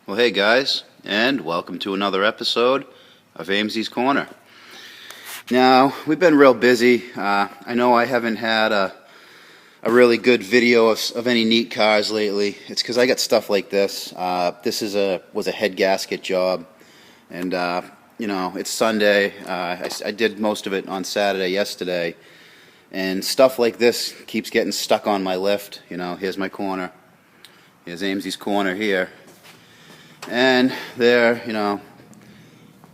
Well, hey guys, and welcome to another episode of Ames's Corner. Now, we've been real busy. I know I haven't had a really good video of any neat cars lately. It's because I got stuff like this. This was a head gasket job, and it's Sunday. I did most of it on Saturday yesterday, and stuff like this keeps getting stuck on my lift. Here's my corner. Here's Ames's Corner here. And there,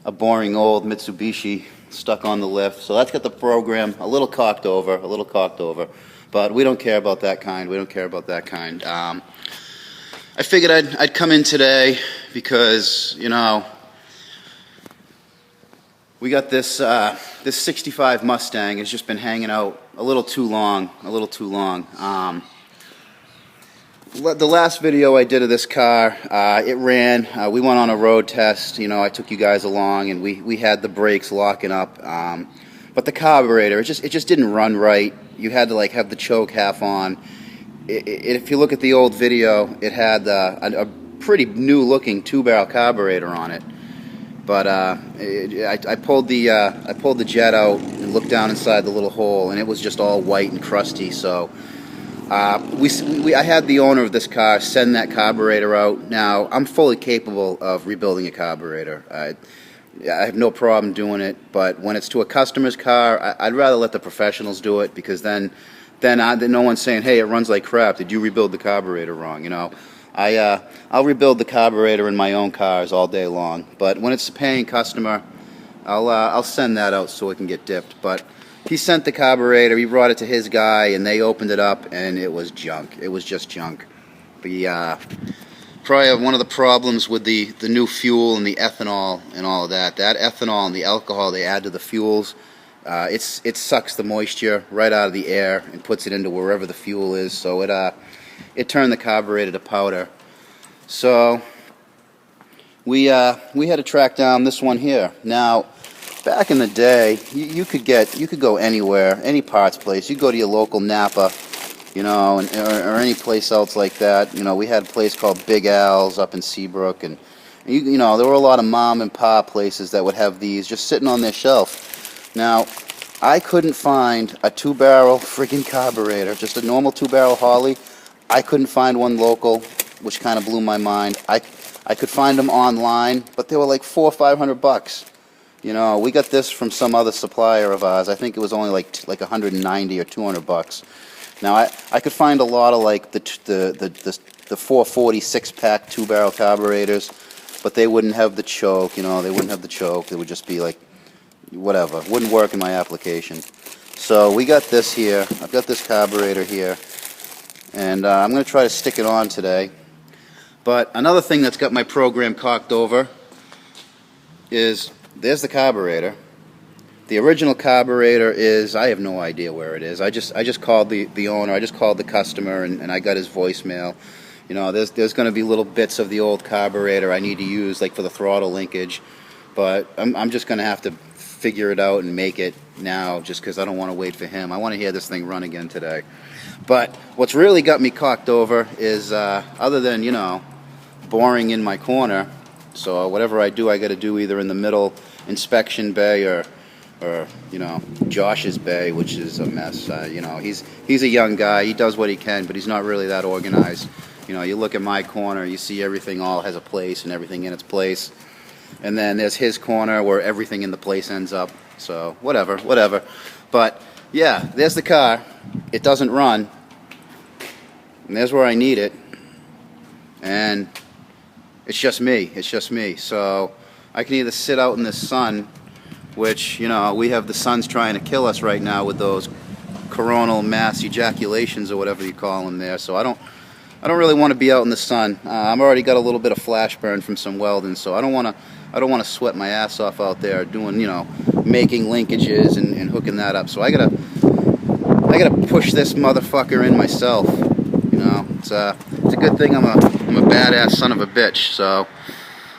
a boring old Mitsubishi stuck on the lift. So that's got the program a little cocked over. But we don't care about that kind. I figured I'd come in today because, we got this 65 Mustang has just been hanging out a little too long. The last video I did of this car, it ran. We went on a road test. I took you guys along, and we had the brakes locking up. But the carburetor, it just didn't run right. You had to have the choke half on. If you look at the old video, it had a pretty new-looking 2-barrel carburetor on it. But I pulled the jet out and looked down inside the little hole, and it was just all white and crusty. So. I had the owner of this car send that carburetor out. Now, I'm fully capable of rebuilding a carburetor. I have no problem doing it, but when it's to a customer's car, I'd rather let the professionals do it, because then no one's saying, hey, it runs like crap. Did you rebuild the carburetor wrong? I'll rebuild the carburetor in my own cars all day long, but when it's a paying customer, I'll send that out so it can get dipped. But he sent the carburetor, he brought it to his guy, and they opened it up, and it was junk. It was just junk. Probably one of the problems with the new fuel and the ethanol and all of that ethanol and the alcohol they add to the fuels, it sucks the moisture right out of the air and puts it into wherever the fuel is, so it turned the carburetor to powder. So we had to track down this one here. Now, back in the day, you could go anywhere, any parts place. You go to your local Napa, or any place else like that. We had a place called Big Al's up in Seabrook, and there were a lot of mom and pop places that would have these just sitting on their shelf. Now, I couldn't find a 2-barrel freaking carburetor, just a normal 2-barrel Holly. I couldn't find one local, which kind of blew my mind. I could find them online, but they were like $400 or $500. We got this from some other supplier of ours. I think it was only like $190 or $200. Now I could find a lot of the 440 6-pack 2-barrel carburetors, but they wouldn't have the choke. They wouldn't have the choke. They would just be whatever. Wouldn't work in my application. So we got this here. I've got this carburetor here, and I'm going to try to stick it on today. But another thing that's got my program cocked over is, there's the carburetor. The original carburetor I have no idea where it is. I just called the owner. I just called the customer, and I got his voicemail. There's going to be little bits of the old carburetor I need to use, for the throttle linkage. But I'm just going to have to figure it out and make it now, just because I don't want to wait for him. I want to hear this thing run again today. But what's really got me cocked over is, other than, boring in my corner, so whatever I do, I got to do either in the middle inspection bay or Josh's bay, which is a mess. He's a young guy. He does what he can, but he's not really that organized. You look at my corner, you see everything all has a place and everything in its place. And then there's his corner where everything in the place ends up. So whatever. But yeah, there's the car. It doesn't run. And there's where I need it. And it's just me. So I can either sit out in the sun, which, we have the sun's trying to kill us right now with those coronal mass ejaculations or whatever you call them there. So I don't really want to be out in the sun. I've already got a little bit of flash burn from some welding, so I don't want to sweat my ass off out there doing, making linkages and hooking that up. So I gotta push this motherfucker in myself. It's a good thing I'm a badass son of a bitch. So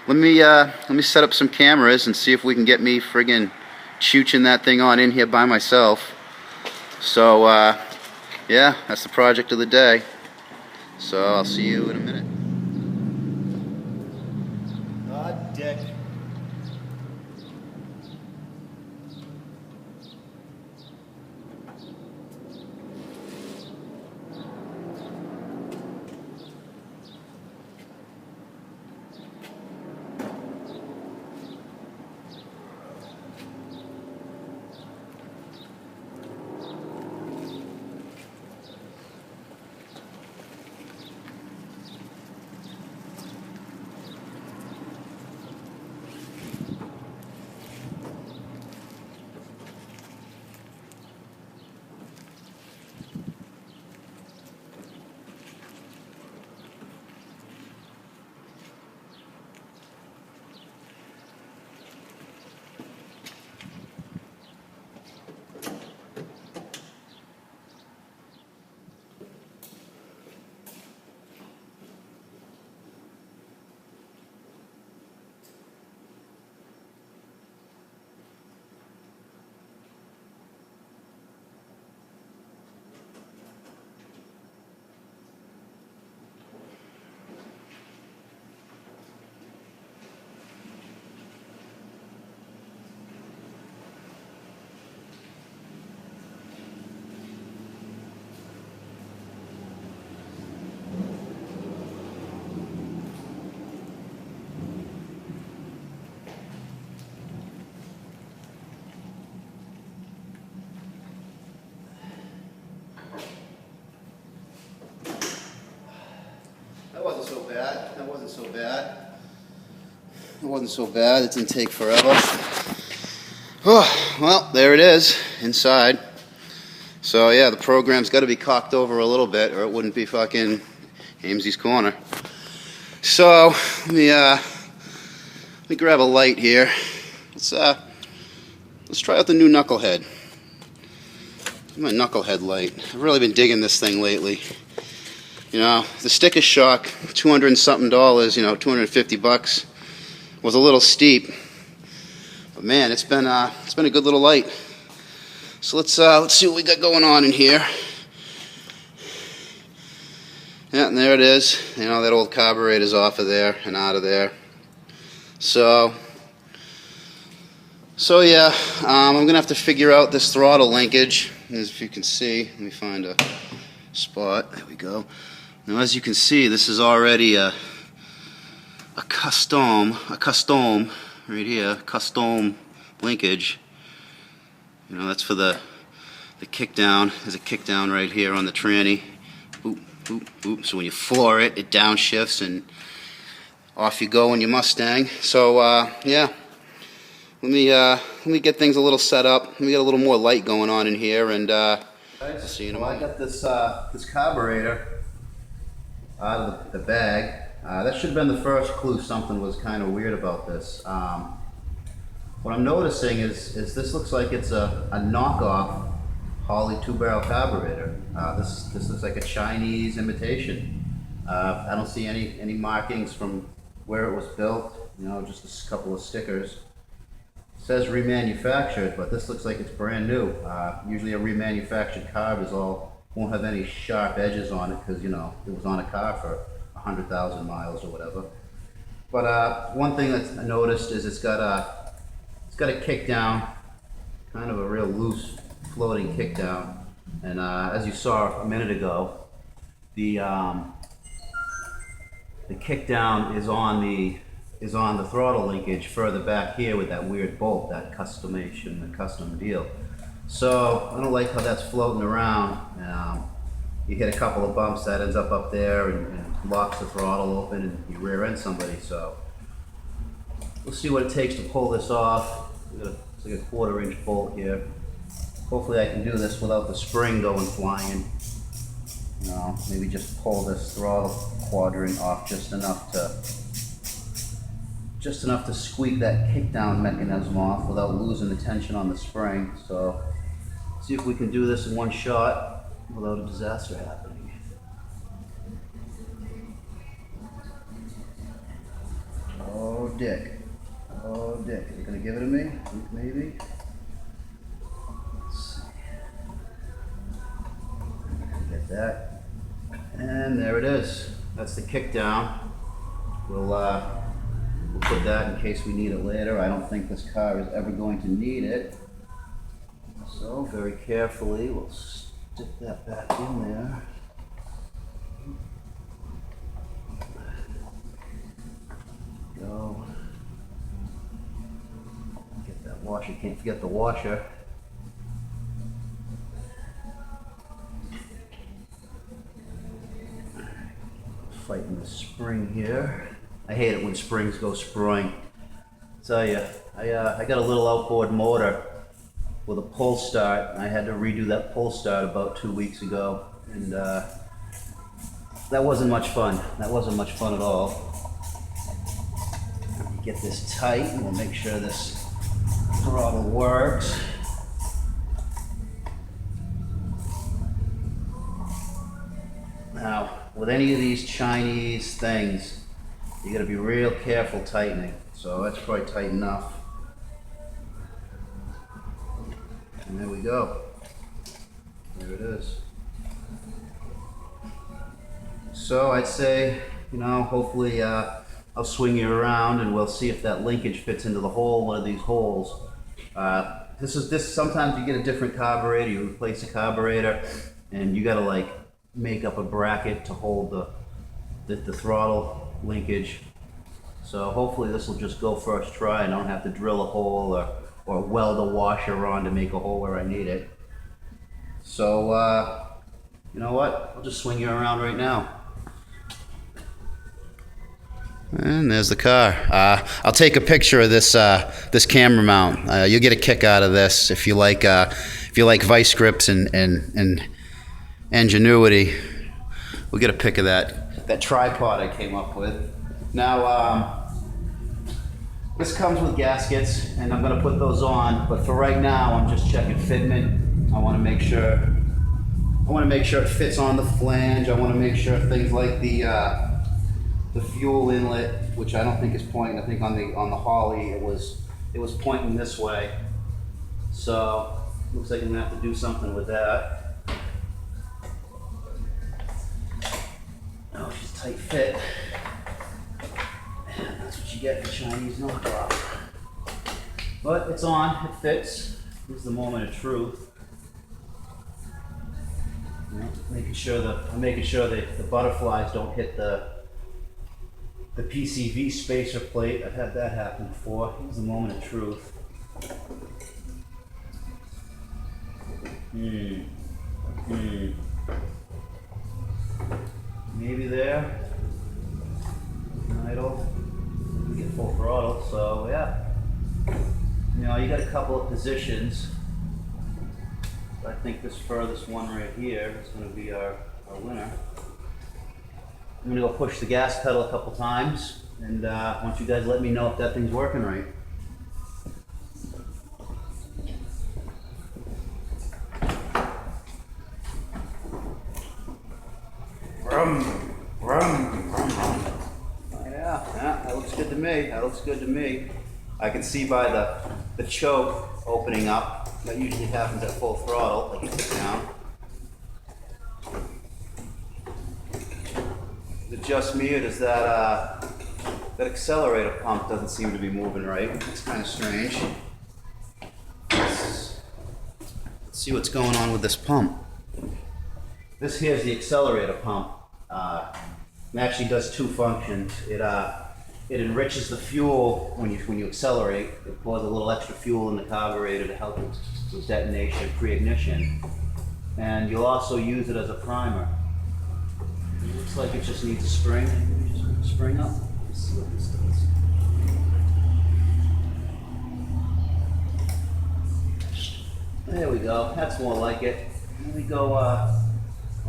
let me set up some cameras and see if we can get me friggin' chooching that thing on in here by myself. So yeah, that's the project of the day. So I'll see you in a minute. That wasn't so bad. That wasn't so bad. It wasn't so bad. It didn't take forever. Oh, well, there it is inside. So yeah, the program's got to be cocked over a little bit, or it wouldn't be fucking Ames's Corner. So let me grab a light here. Let's try out the new Knucklehead. My Knucklehead light. I've really been digging this thing lately. You know, the Sticker Shock, $200 and something, $250, was a little steep. But man, it's been a good little light. So let's see what we got going on in here. Yeah, and there it is. You know, that old carburetor's off of there and out of there. So yeah, I'm gonna have to figure out this throttle linkage. As if you can see, let me find a spot. There we go. Now, as you can see, this is already a custom right here, custom linkage. You know, that's for the kick down. There's a kick down right here on the tranny. Boop, boop, boop. So when you floor it, it downshifts and off you go in your Mustang. So yeah, let me get things a little set up. Let me get a little more light going on in here, and see you in a moment. I got this carburetor out of the bag. That should have been the first clue something was kind of weird about this. What I'm noticing is this looks like it's a knockoff Holley 2-barrel carburetor. This looks like a Chinese imitation. I don't see any markings from where it was built. You know, just a couple of stickers. It says remanufactured, but this looks like it's brand new. Usually a remanufactured carb won't have any sharp edges on it because, you know, it was on a car for 100,000 miles or whatever. But one thing that I noticed is it's got a kick down, kind of a real loose floating kick down. And as you saw a minute ago, the kick down is on the throttle linkage further back here with that weird bolt, that custom deal. So I don't like how that's floating around. You hit a couple of bumps, that ends up there and locks the throttle open and you rear end somebody. So we'll see what it takes to pull this off. It's like a 1/4-inch bolt here. Hopefully I can do this without the spring going flying. You know, maybe just pull this throttle quadrant off just enough to squeak that kickdown mechanism off without losing the tension on the spring. So see if we can do this in one shot without a disaster happening. Oh Dick, are you gonna give it to me? Maybe. Let's see. Get that, and there it is. That's the kickdown. We'll put that in case we need it later. I don't think this car is ever going to need it. So very carefully, we'll stick that back in there. Go. Get that washer, can't forget the washer. Fighting the spring here. I hate it when springs go spring. Tell you, I got a little outboard motor with a pull start. I had to redo that pull start about 2 weeks ago, and that wasn't much fun. That wasn't much fun at all. Get this tight, and we'll make sure this throttle works. Now, with any of these Chinese things, you got to be real careful tightening. So that's probably tight enough. And there we go. There it is. So I'd say, you know, hopefully I'll swing you around and we'll see if that linkage fits into the hole, one of these holes. Sometimes you get a different carburetor, you replace a carburetor, and you got to like make up a bracket to hold the throttle linkage. So hopefully this will just go first try and I don't have to drill a hole or weld a washer on to make a hole where I need it. So you know what, I'll just swing you around right now. And there's the car. I'll take a picture of this this camera mount. You'll get a kick out of this if you like vice grips and ingenuity. We'll get a pic of that tripod I came up with. Now this comes with gaskets, and I'm going to put those on. But for right now, I'm just checking fitment. I want to make sure it fits on the flange. I want to make sure things like the fuel inlet, which I don't think is pointing. I think on the Holly it was pointing this way. So looks like I'm gonna have to do something with that. Oh, she's a tight fit. And that's what you get for Chinese knockoff. But it's on. It fits. This is the moment of truth. You know, making sure that the butterflies don't hit the PCV spacer plate. I've had that happen before. Here's the moment of truth. Maybe there. Idle. We get full throttle, so yeah. You know, you got a couple of positions. I think this furthest one right here is going to be our winner. I'm going to go push the gas pedal a couple times, and I want you guys to let me know if that thing's working right. Vroom, vroom, vroom, vroom. Yeah, that looks good to me. That looks good to me. I can see by the choke opening up. That usually happens at full throttle, like you sit down. Is it just me, or does that accelerator pump doesn't seem to be moving right? It's kind of strange. Let's see what's going on with this pump. This here is the accelerator pump. It actually does two functions. It enriches the fuel when you accelerate. It pours a little extra fuel in the carburetor to help with detonation, pre-ignition. And you'll also use it as a primer. It looks like it just needs a spring. Just spring up. Let's see what this does. There we go. That's more like it. Let me go. I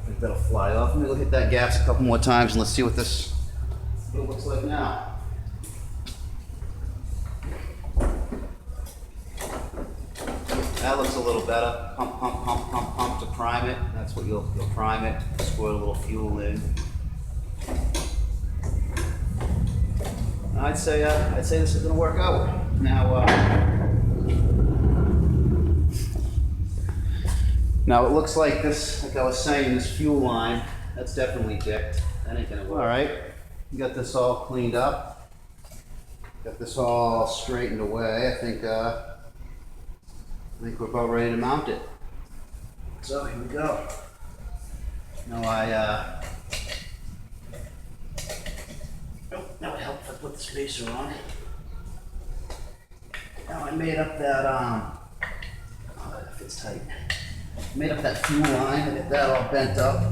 think that'll fly off. Let me go hit that gas a couple more times and let's see what it looks like now. That looks a little better. Pump, pump, pump, pump, pump to prime it. That's what you'll prime it. Squirt a little fuel in. I'd say this is going to work out. Now it looks like this, like I was saying, this fuel line, that's definitely dipped. That ain't going to work. All right, we got this all cleaned up. Got this all straightened away. I think we're about ready to mount it. So here we go. Now that would help if I put the spacer on. Now I made up that that fits tight. Made up that fuel line. I get that all bent up.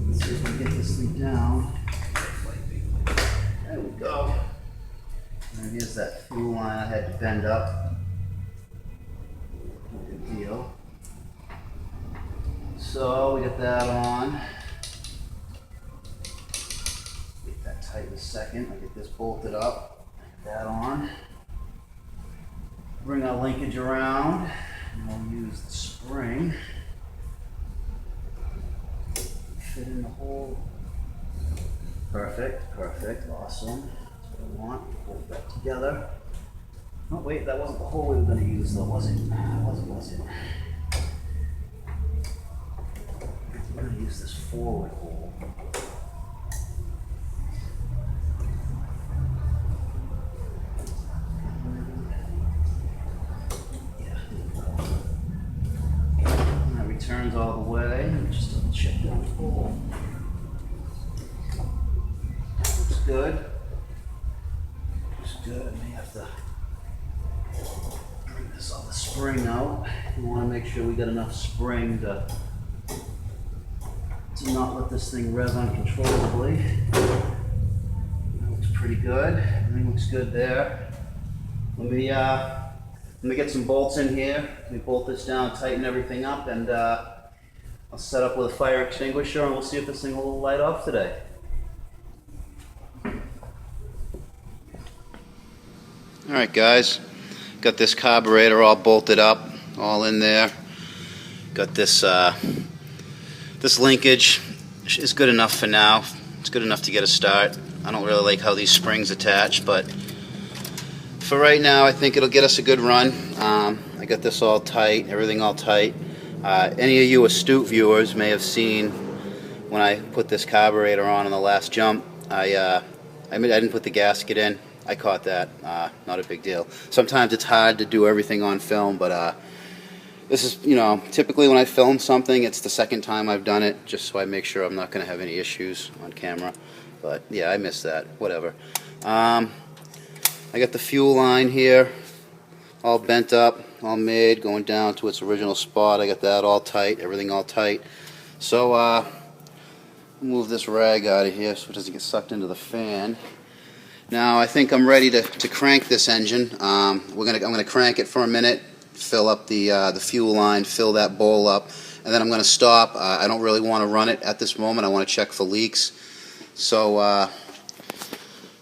Let's see if we can get this thing down. There we go. And here's that fuel line I had to bend up. No big deal. So we get that on. Get that tight in a second. I get this bolted up. Get that on. Bring our linkage around. And we'll use the spring. Fit in the hole. Perfect, perfect, awesome. That's what I want. Hold that together. Oh wait, that wasn't the hole we were going to use though, was it? Was it? We're going to use this forward hole. Yeah, and that returns all the way. Just double check that hole. Looks good. Looks good. I may have to bring this on the spring out. We want to make sure we got enough spring to not let this thing rev uncontrollably. That looks pretty good. Everything looks good there. Let me get some bolts in here. Let me bolt this down, tighten everything up, and I'll set up with a fire extinguisher, and we'll see if this thing will light off today. All right, guys. Got this carburetor all bolted up, all in there. Got this this linkage is good enough for now. It's good enough to get a start. I don't really like how these springs attach, but for right now, I think it'll get us a good run. I got this all tight, everything all tight. Any of you astute viewers may have seen when I put this carburetor on the last jump, I didn't put the gasket in. I caught that. Not a big deal. Sometimes it's hard to do everything on film, but this is, typically when I film something, it's the second time I've done it, just so I make sure I'm not going to have any issues on camera. But yeah, I missed that. Whatever. I got the fuel line here, all bent up, all made, going down to its original spot. I got that all tight, everything all tight. So move this rag out of here so it doesn't get sucked into the fan. Now I think I'm ready to crank this engine. I'm gonna crank it for a minute, fill up the fuel line, fill that bowl up, and then I'm gonna stop. I don't really want to run it at this moment. I want to check for leaks. So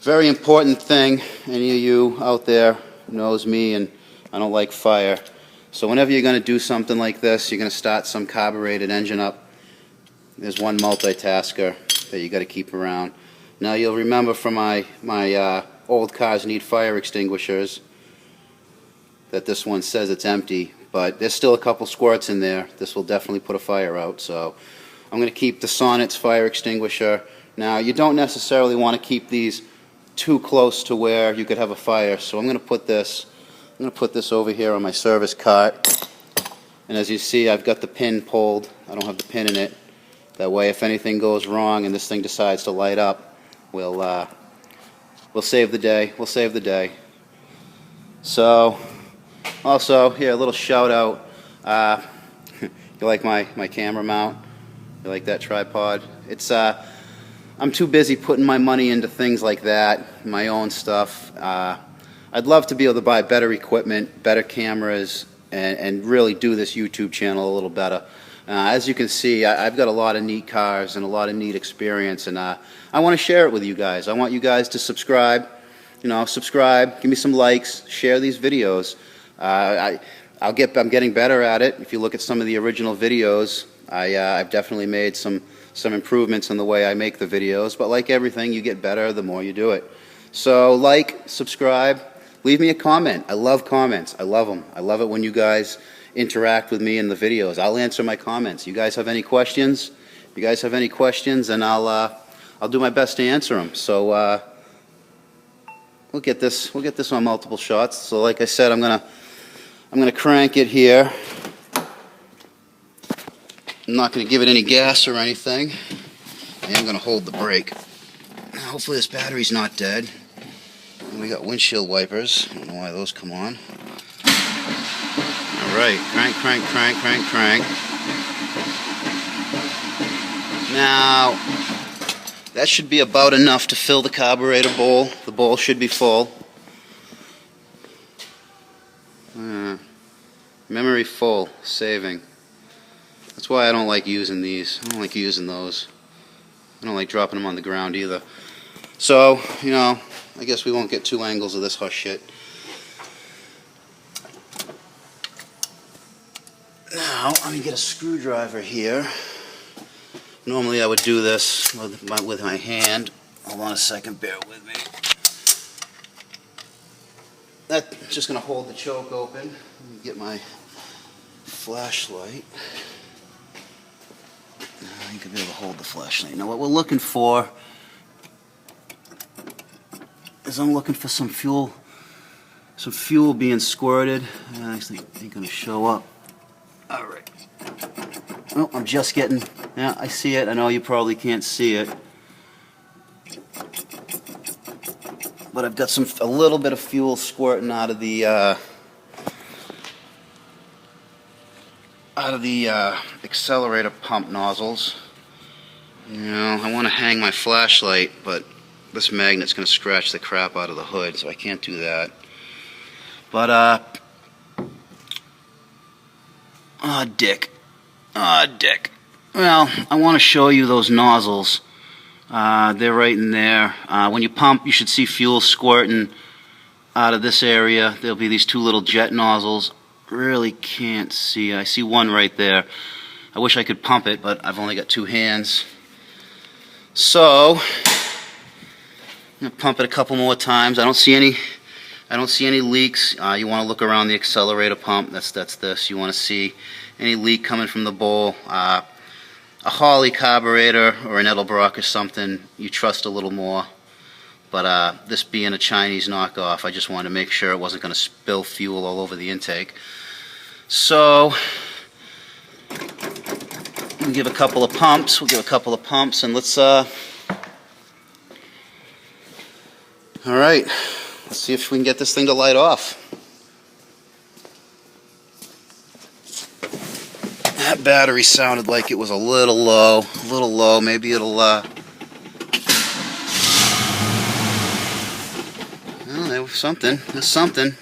very important thing. Any of you out there knows me, and I don't like fire. So whenever you're gonna do something like this, you're gonna start some carbureted engine up. There's one multitasker that you got to keep around. Now you'll remember from my old cars need fire extinguishers that this one says it's empty, but there's still a couple squirts in there. This will definitely put a fire out. So I'm going to keep the Sonnet's fire extinguisher. Now you don't necessarily want to keep these too close to where you could have a fire. So I'm going to put this over here on my service cart. And as you see, I've got the pin pulled. I don't have the pin in it. That way, if anything goes wrong and this thing decides to light up, we'll save the day. We'll save the day. So, also here a little shout out. You like my camera mount? You like that tripod? It's I'm too busy putting my money into things like that, my own stuff. I'd love to be able to buy better equipment, better cameras, and really do this YouTube channel a little better. As you can see, I've got a lot of neat cars and a lot of neat experience, and I want to share it with you guys. I want you guys to subscribe, subscribe, give me some likes, share these videos. I'm getting better at it. If you look at some of the original videos, I've definitely made some improvements in the way I make the videos, but like everything, you get better the more you do it. So like, subscribe, leave me a comment. I love comments. I love them. I love it when you guys interact with me in the videos. I'll answer my comments. You guys have any questions? If you guys have any questions, then I'll do my best to answer them. So we'll get this on multiple shots. So like I said, I'm gonna crank it here. I'm not gonna give it any gas or anything. I am gonna hold the brake. Hopefully this battery's not dead. And we got windshield wipers. I don't know why those come on. Alright, crank, crank, crank, crank, crank. Now, that should be about enough to fill the carburetor bowl. The bowl should be full. Memory full, saving. That's why I don't like using these. I don't like using those. I don't like dropping them on the ground either. So, I guess we won't get two angles of this hush shit. Now, let me get a screwdriver here. Normally I would do this with my hand. Hold on a second, bear with me. That's just going to hold the choke open. Let me get my flashlight. You could be able to hold the flashlight. Now what we're looking for is I'm looking for some fuel being squirted. Actually, it ain't going to show up. Alright. Oh, I'm just getting... Yeah, I see it. I know you probably can't see it. But I've got a little bit of fuel squirting out of the accelerator pump nozzles. I want to hang my flashlight, but this magnet's going to scratch the crap out of the hood, so I can't do that. But, oh, dick. Oh, dick. Well, I want to show you those nozzles. They're right in there. When you pump, you should see fuel squirting out of this area. There'll be these two little jet nozzles. Really can't see. I see one right there. I wish I could pump it, but I've only got two hands. So, I'm going to pump it a couple more times. I don't see any leaks. You want to look around the accelerator pump. That's this. You want to see any leak coming from the bowl. A Holley carburetor or an Edelbrock or something you trust a little more. But this being a Chinese knockoff, I just wanted to make sure it wasn't going to spill fuel all over the intake. So we'll give a couple of pumps. And let's all right, let's see if we can get this thing to light off. That battery sounded like it was a little low. Maybe it'll well, there was something. There's something.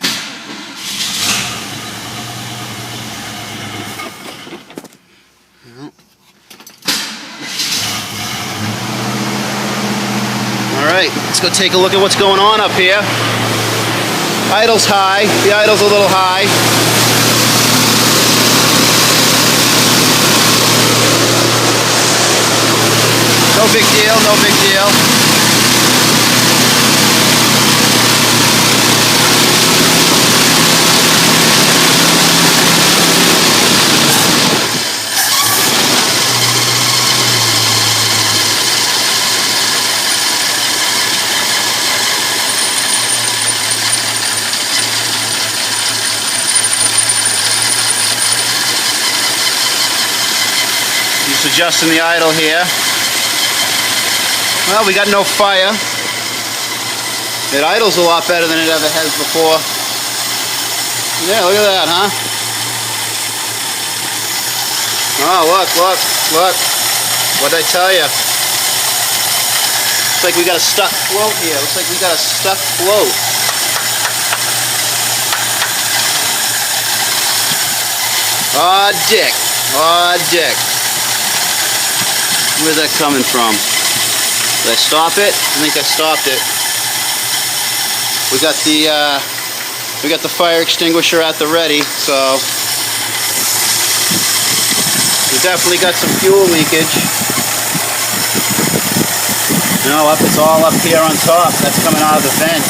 Alright, let's go take a look at what's going on up here. Idle's high. The idle's a little high. No big deal, no big deal. Just adjusting the idle here. Well, we got no fire. It idles a lot better than it ever has before. Yeah, look at that, huh? Oh, look. What'd I tell you? Looks like we got a stuck float here. Aw, dick. Where's that coming from? Did I stop it? I think I stopped it. We got the fire extinguisher at the ready, so we definitely got some fuel leakage. No, it's all up here on top. That's coming out of the vent.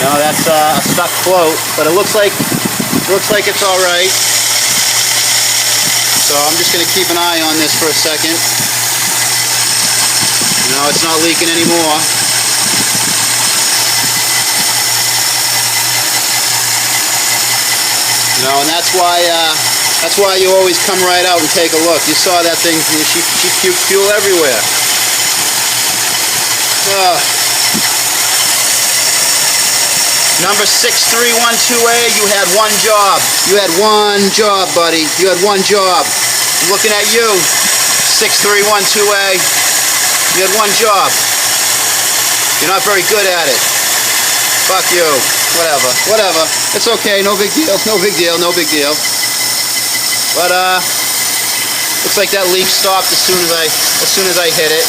No, that's a stuck float, but it looks like it's all right. So I'm just going to keep an eye on this for a second. No, it's not leaking anymore. You know, and that's why you always come right out and take a look. You saw that thing, she puked fuel everywhere. Number 6312A, you had one job. You had one job, buddy. You had one job. I'm looking at you, 6312A. You had one job. You're not very good at it. Fuck you. Whatever. It's okay. No big deal. But looks like that leak stopped as soon as I hit it.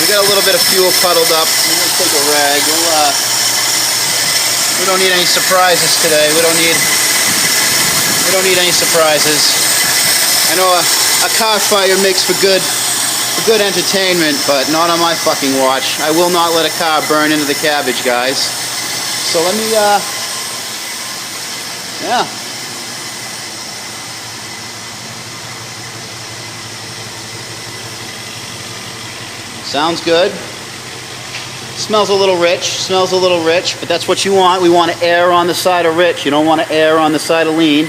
We got a little bit of fuel puddled up. I'm gonna take a rag. We don't need any surprises today. We don't need any surprises. I know a car fire makes for good entertainment, but not on my fucking watch. I will not let a car burn into the cabbage, guys. So let me, yeah. Sounds good. Smells a little rich, but that's what you want. We want to err on the side of rich. You don't want to err on the side of lean.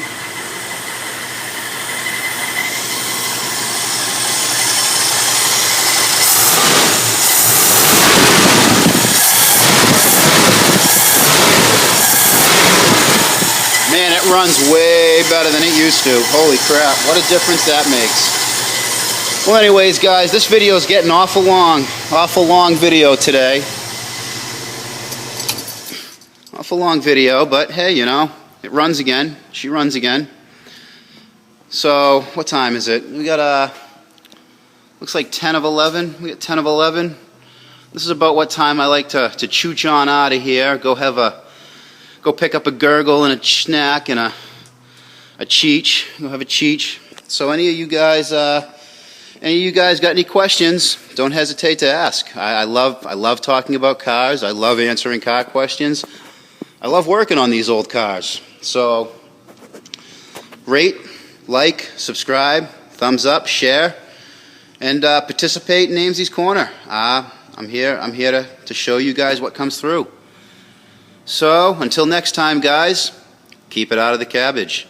Man, it runs way better than it used to. Holy crap, what a difference that makes. Well, anyways, guys, this video is getting awful long video today. Awful long video, but hey, you know, it runs again. She runs again. So, what time is it? We got looks like 10 of 11. We got 10 of 11. This is about what time I like to chooch on out of here. Go pick up a gurgle and a snack and a cheech. Go have a cheech. So any of you guys got any questions, don't hesitate to ask. I love talking about cars. I love answering car questions. I love working on these old cars. So rate, like, subscribe, thumbs up, share, and participate in Amesey's Corner. I'm here to show you guys what comes through. So until next time, guys, keep it out of the cabbage.